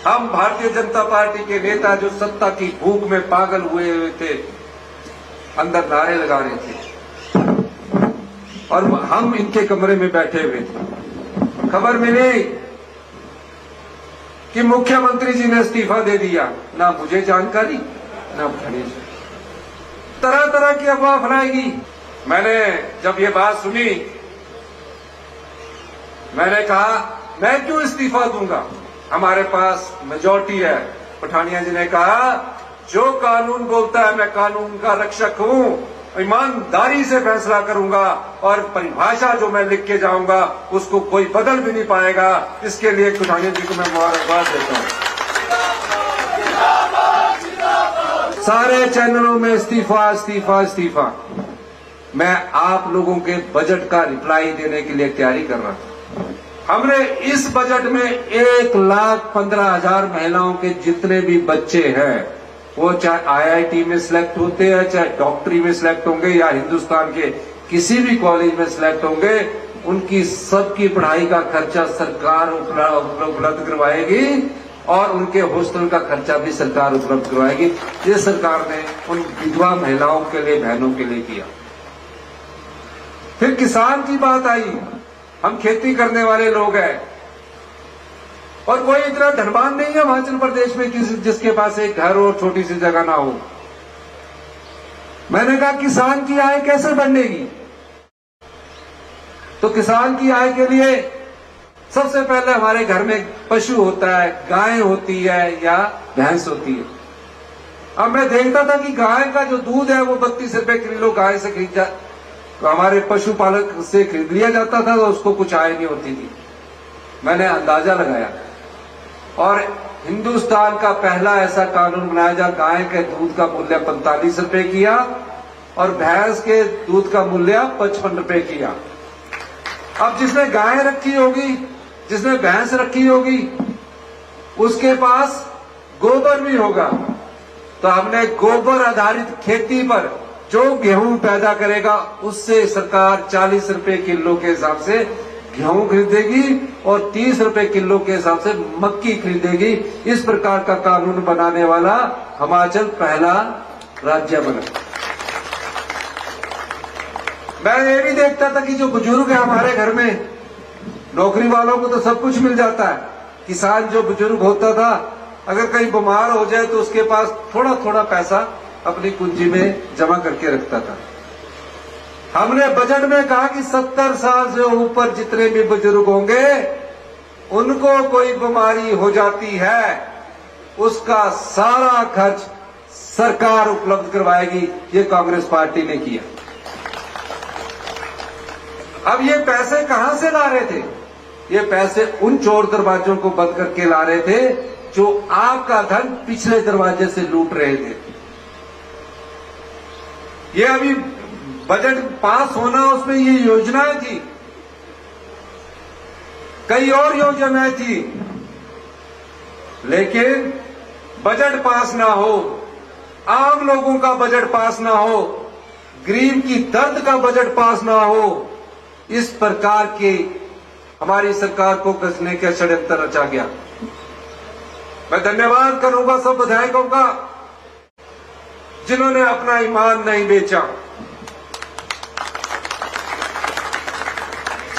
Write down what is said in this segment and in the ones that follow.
हम भारतीय जनता पार्टी के नेता जो सत्ता की भूख में पागल हुए थे, अंदर नारे लगा रहे थे और हम इनके कमरे में बैठे हुए थे। खबर मिली कि मुख्यमंत्री जी ने इस्तीफा दे दिया। ना मुझे जानकारी, ना खनीज, तरह तरह की अफवाह फैलाएगी। मैंने जब ये बात सुनी, मैंने कहा मैं क्यों इस्तीफा दूंगा, हमारे पास मेजॉरिटी है। पठानिया जी ने कहा जो कानून बोलता है मैं कानून का रक्षक हूं, ईमानदारी से फैसला करूंगा और परिभाषा जो मैं लिख के जाऊंगा उसको कोई बदल भी नहीं पाएगा। इसके लिए पठानिया जी को मैं मुबारकबाद देता हूं। सारे चैनलों में इस्तीफा इस्तीफा इस्तीफा। मैं आप लोगों के बजट का रिप्लाई देने के लिए तैयारी कर रहा था। हमने इस बजट में 1,15,000 महिलाओं के जितने भी बच्चे हैं, वो चाहे आईआईटी में सिलेक्ट होते हैं, चाहे डॉक्टरी में सिलेक्ट होंगे या हिंदुस्तान के किसी भी कॉलेज में सिलेक्ट होंगे, उनकी सबकी पढ़ाई का खर्चा सरकार उपलब्ध करवाएगी और उनके हॉस्टल का खर्चा भी सरकार उपलब्ध करवाएगी। ये सरकार ने उन विधवा महिलाओं के लिए, बहनों के लिए किया। फिर किसान की बात आई। हम खेती करने वाले लोग हैं और कोई इतना धनवान नहीं है हिमाचल प्रदेश में जिसके पास एक घर और छोटी सी जगह ना हो। मैंने कहा किसान की आय कैसे बढ़ेगी? तो किसान की आय के लिए सबसे पहले हमारे घर में पशु होता है, गाय होती है या भैंस होती है। अब मैं देखता था कि गाय का जो दूध है वो 32 रुपए किलो गाय से खरीदा, तो हमारे पशुपालक से खरीद लिया जाता था, तो उसको कुछ आय नहीं होती थी। मैंने अंदाजा लगाया और हिंदुस्तान का पहला ऐसा कानून बनाया जहां गाय के दूध का मूल्य 45 रुपए किया और भैंस के दूध का मूल्य 55 रुपए किया। अब जिसने गाय रखी होगी, जिसने भैंस रखी होगी, उसके पास गोबर भी होगा, तो हमने गोबर आधारित खेती पर जो गेहूं पैदा करेगा उससे सरकार 40 रुपए किलो के हिसाब से गेहूं खरीदेगी और 30 रुपए किलो के हिसाब से मक्की खरीदेगी। इस प्रकार का कानून बनाने वाला हिमाचल पहला राज्य बना। मैं ये भी देखता था कि जो बुजुर्ग है हमारे घर में, नौकरी वालों को तो सब कुछ मिल जाता है, किसान जो बुजुर्ग होता था अगर कहीं बीमार हो जाए तो उसके पास थोड़ा थोड़ा पैसा अपनी कुंजी में जमा करके रखता था। हमने बजट में कहा कि 70 साल से ऊपर जितने भी बुजुर्ग होंगे उनको कोई बीमारी हो जाती है, उसका सारा खर्च सरकार उपलब्ध करवाएगी। ये कांग्रेस पार्टी ने किया। अब ये पैसे कहां से ला रहे थे? ये पैसे उन चोर दरवाजों को बंद करके ला रहे थे जो आपका धन पिछले दरवाजे से लूट रहे थे। ये अभी बजट पास होना, उसमें ये योजनाएं थी, कई और योजनाएं थी, लेकिन बजट पास ना हो, आम लोगों का बजट पास ना हो, गरीब की दर्द का बजट पास ना हो, इस प्रकार के हमारी सरकार को कसने के षड्यंत्र रचा गया। मैं धन्यवाद करूंगा सब विधायकों का जिन्होंने अपना ईमान नहीं बेचा।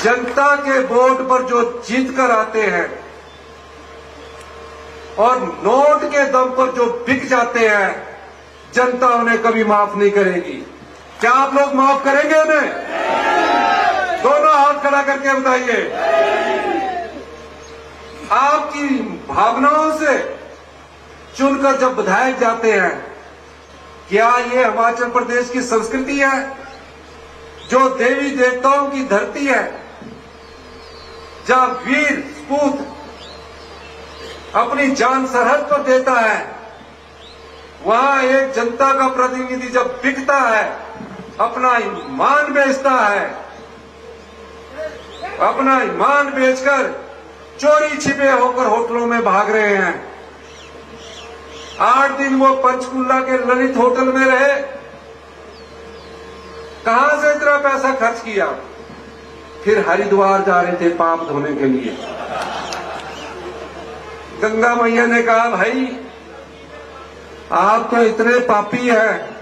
जनता के वोट पर जो जीत कर आते हैं और नोट के दम पर जो बिक जाते हैं, जनता उन्हें कभी माफ नहीं करेगी। क्या आप लोग माफ करेंगे उन्हें? दोनों हाथ खड़ा करके बताइए। आपकी भावनाओं से चुनकर जब विधायक जाते हैं, क्या ये हिमाचल प्रदेश की संस्कृति है जो देवी देवताओं की धरती है, जहां वीर सपूत अपनी जान सरहद पर देता है, वहां एक जनता का प्रतिनिधि जब बिकता है, अपना ईमान बेचता है, अपना ईमान बेचकर चोरी छिपे होकर होटलों में भाग रहे हैं। 8 दिन वो पंचकुला के ललित होटल में रहे, कहां से इतना पैसा खर्च किया? फिर हरिद्वार जा रहे थे पाप धोने के लिए। गंगा मैया ने कहा, भाई आप तो इतने पापी हैं,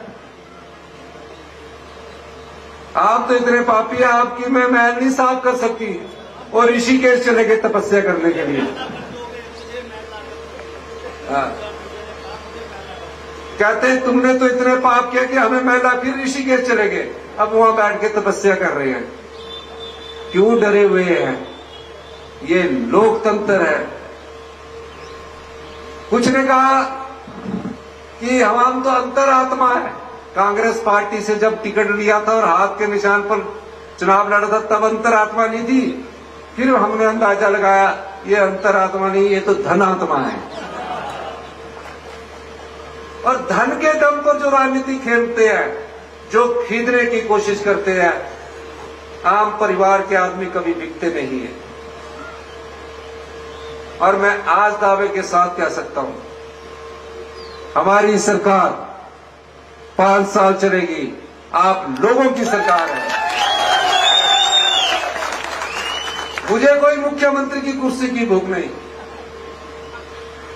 आप तो इतने पापी हैं, आपकी मैं मैल नहीं साफ कर सकती, और ऋषिकेश चले गए तपस्या करने के लिए। कहते तुमने तो इतने पाप किया कि हमें मैला, फिर ऋषिकेश चले गए, अब वहां बैठ के तपस्या कर रहे हैं। क्यों डरे हुए हैं? ये लोकतंत्र है। कुछ ने कहा कि हम तो अंतरात्मा है। कांग्रेस पार्टी से जब टिकट लिया था और हाथ के निशान पर चुनाव लड़ा था, तब अंतरात्मा नहीं थी। फिर हमने अंदाजा लगाया ये अंतरात्मा नहीं, ये तो धनात्मा है। और धन के दम पर जो राजनीति खेलते हैं, जो खरीदने की कोशिश करते हैं, आम परिवार के आदमी कभी बिकते नहीं है। और मैं आज दावे के साथ कह सकता हूं, हमारी सरकार 5 साल चलेगी। आप लोगों की सरकार है। मुझे कोई मुख्यमंत्री की कुर्सी की भूख नहीं।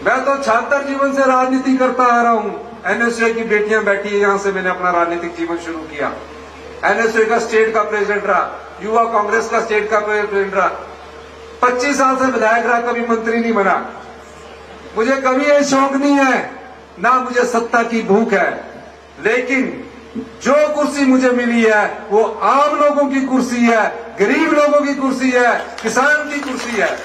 मैं तो छात्र जीवन से राजनीति करता आ रहा हूं। एनएसयू की बेटियां बैठी है, यहां से मैंने अपना राजनीतिक जीवन शुरू किया। एनएसयू का स्टेट का प्रेसिडेंट रहा, युवा कांग्रेस का स्टेट का प्रेसिडेंट रहा, 25 साल से विधायक रहा, कभी मंत्री नहीं बना। मुझे कभी ये शौक नहीं है, ना मुझे सत्ता की भूख है, लेकिन जो कुर्सी मुझे मिली है वो आम लोगों की कुर्सी है, गरीब लोगों की कुर्सी है, किसान की कुर्सी है।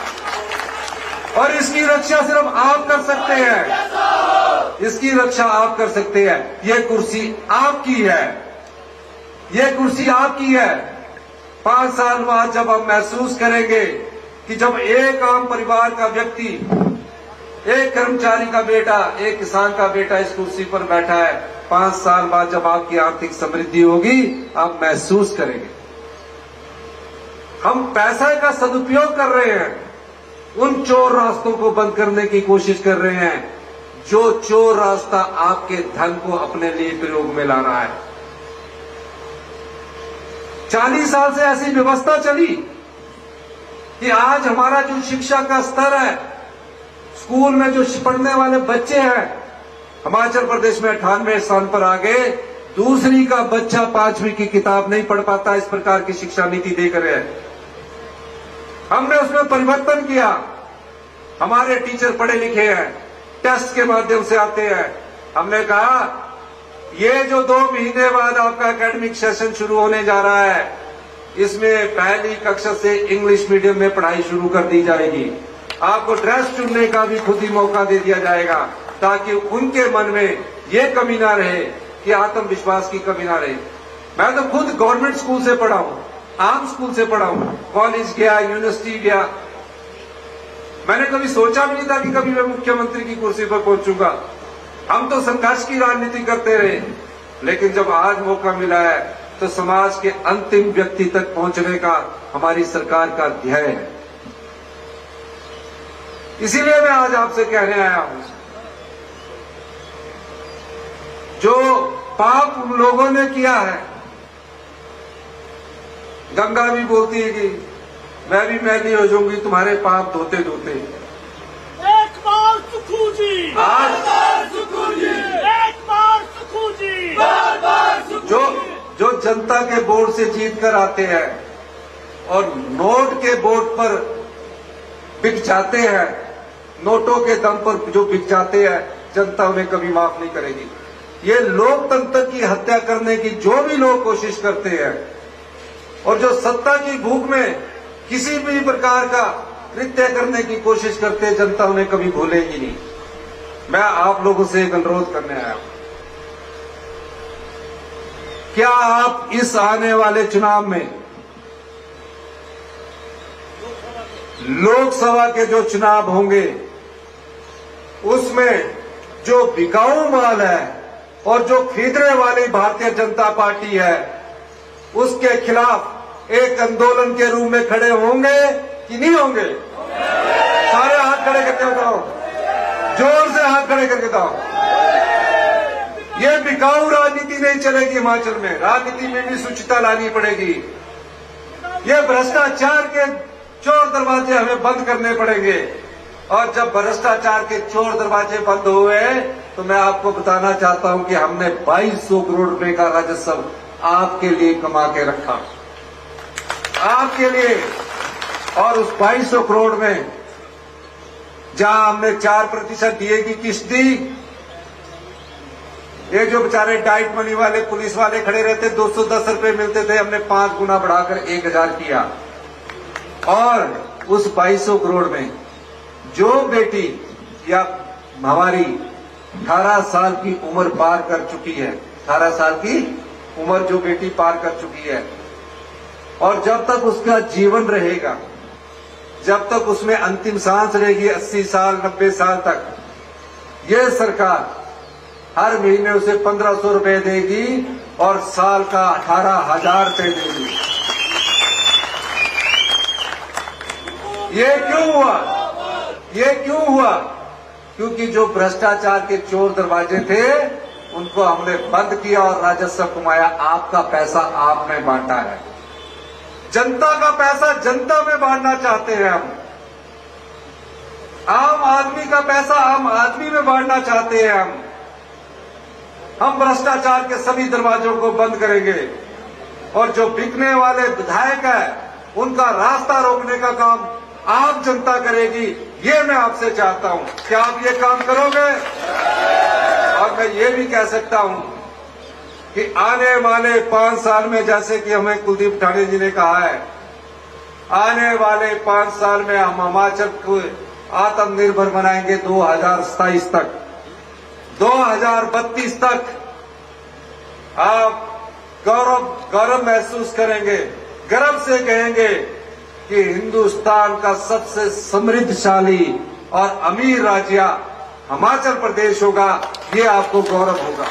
और इसकी रक्षा सिर्फ आप कर सकते हैं। इसकी रक्षा आप कर सकते हैं। ये कुर्सी आपकी है, ये कुर्सी आपकी है। 5 साल बाद जब हम महसूस करेंगे कि जब एक आम परिवार का व्यक्ति, एक कर्मचारी का बेटा, एक किसान का बेटा इस कुर्सी पर बैठा है, 5 साल बाद जब आपकी आर्थिक समृद्धि होगी, आप महसूस करेंगे। हम पैसे का सदुपयोग कर रहे हैं, उन चोर रास्तों को बंद करने की कोशिश कर रहे हैं, जो चोर रास्ता आपके धन को अपने लिए प्रयोग में ला रहा है। 40 साल से ऐसी व्यवस्था चली कि आज हमारा जो शिक्षा का स्तर है, स्कूल में जो पढ़ने वाले बच्चे हैं, हिमाचल प्रदेश में 98 स्थान पर आ गए। दूसरी का बच्चा 5वीं की किताब नहीं पढ़ पाता। इस प्रकार की शिक्षा नीति देख रहे हैं। हमने उसमें परिवर्तन किया। हमारे टीचर पढ़े लिखे हैं, टेस्ट के माध्यम से आते हैं। हमने कहा ये जो 2 महीने बाद आपका एकेडमिक सेशन शुरू होने जा रहा है, इसमें पहली कक्षा से इंग्लिश मीडियम में पढ़ाई शुरू कर दी जाएगी। आपको ड्रेस चुनने का भी खुद ही मौका दे दिया जाएगा, ताकि उनके मन में ये कमी ना रहे कि आत्मविश्वास की कमी ना रहे। मैं तो खुद गवर्नमेंट स्कूल से पढ़ा हूं, आम स्कूल से पढ़ा हूं, कॉलेज गया, यूनिवर्सिटी गया। मैंने कभी सोचा भी नहीं था कि कभी मैं मुख्यमंत्री की कुर्सी पर पहुंचूंगा। हम तो संघर्ष की राजनीति करते रहे, लेकिन जब आज मौका मिला है तो समाज के अंतिम व्यक्ति तक पहुंचने का हमारी सरकार का ध्येय है। इसीलिए मैं आज आपसे कहने आया हूं, जो पाप उन लोगों ने किया है। गंगा भी बोलती है कि मैं भी मैली हो जाऊंगी तुम्हारे पाप धोते धोते। एक बार सुखू जी, आज सुखू जी, एक बार सुखू जी, बार बार सुखू जी। जो जनता के वोट से जीत कर आते हैं और नोट के वोट पर बिक जाते हैं, नोटों के दम पर जो बिक जाते हैं, जनता उन्हें कभी माफ नहीं करेगी। ये लोकतंत्र की हत्या करने की जो भी लोग कोशिश करते हैं और जो सत्ता की भूख में किसी भी प्रकार का कृत्य करने की कोशिश करते हैं, जनता उन्हें कभी भूलेगी नहीं। मैं आप लोगों से एक अनुरोध करने आया हूं, क्या आप इस आने वाले चुनाव में, लोकसभा के जो चुनाव होंगे, उसमें जो बिकाऊ माल है और जो खरीदने वाली भारतीय जनता पार्टी है, उसके खिलाफ एक आंदोलन के रूप में खड़े होंगे कि नहीं होंगे? सारे हाथ खड़े करके बताओ, जोर से हाथ खड़े करके बताओ। ये बिकाऊ राजनीति नहीं चलेगी हिमाचल में। राजनीति में भी शुचिता लानी पड़ेगी। ये भ्रष्टाचार के चोर दरवाजे हमें बंद करने पड़ेंगे। और जब भ्रष्टाचार के चोर दरवाजे बंद हुए तो मैं आपको बताना चाहता हूं कि हमने 2200 करोड़ रुपए का राजस्व आपके लिए कमा के रखा, आपके लिए। और उस 2200 करोड़ में जहां हमने 4% डीए की किस्त दी, ये जो बेचारे डाइट मनी वाले पुलिस वाले खड़े रहते 210 रुपए मिलते थे, हमने 5 गुना बढ़ाकर 1000 किया। और उस 2200 करोड़ में जो बेटी या हमारी 18 साल की उम्र पार कर चुकी है, 18 साल की उम्र जो बेटी पार कर चुकी है, और जब तक उसका जीवन रहेगा, जब तक उसमें अंतिम सांस रहेगी 80 साल 90 साल तक, ये सरकार हर महीने उसे 1500 रुपए देगी और साल का 18,000 रुपए देगी। ये क्यों हुआ? ये क्यों हुआ? क्योंकि जो भ्रष्टाचार के चोर दरवाजे थे उनको हमने बंद किया और राजस्व कमाया। आपका पैसा आपने बांटा है, जनता का पैसा जनता में बांटना चाहते हैं हम। आम आदमी का पैसा आम आदमी में बांटना चाहते हैं हम भ्रष्टाचार के सभी दरवाजों को बंद करेंगे और जो बिकने वाले विधायक है उनका रास्ता रोकने का काम आप जनता करेगी। ये मैं आपसे चाहता हूं, क्या आप ये काम करोगे? और मैं ये भी कह सकता हूं कि आने वाले 5 साल में, जैसे कि हमें कुलदीप ठाणे जी ने कहा है, आने वाले 5 साल में हम हिमाचल को आत्मनिर्भर बनाएंगे 2027 तक, 2032 तक। आप गौरव महसूस करेंगे, गर्व से कहेंगे कि हिंदुस्तान का सबसे समृद्धशाली और अमीर राज्य हिमाचल प्रदेश होगा। ये आपको गौरव होगा।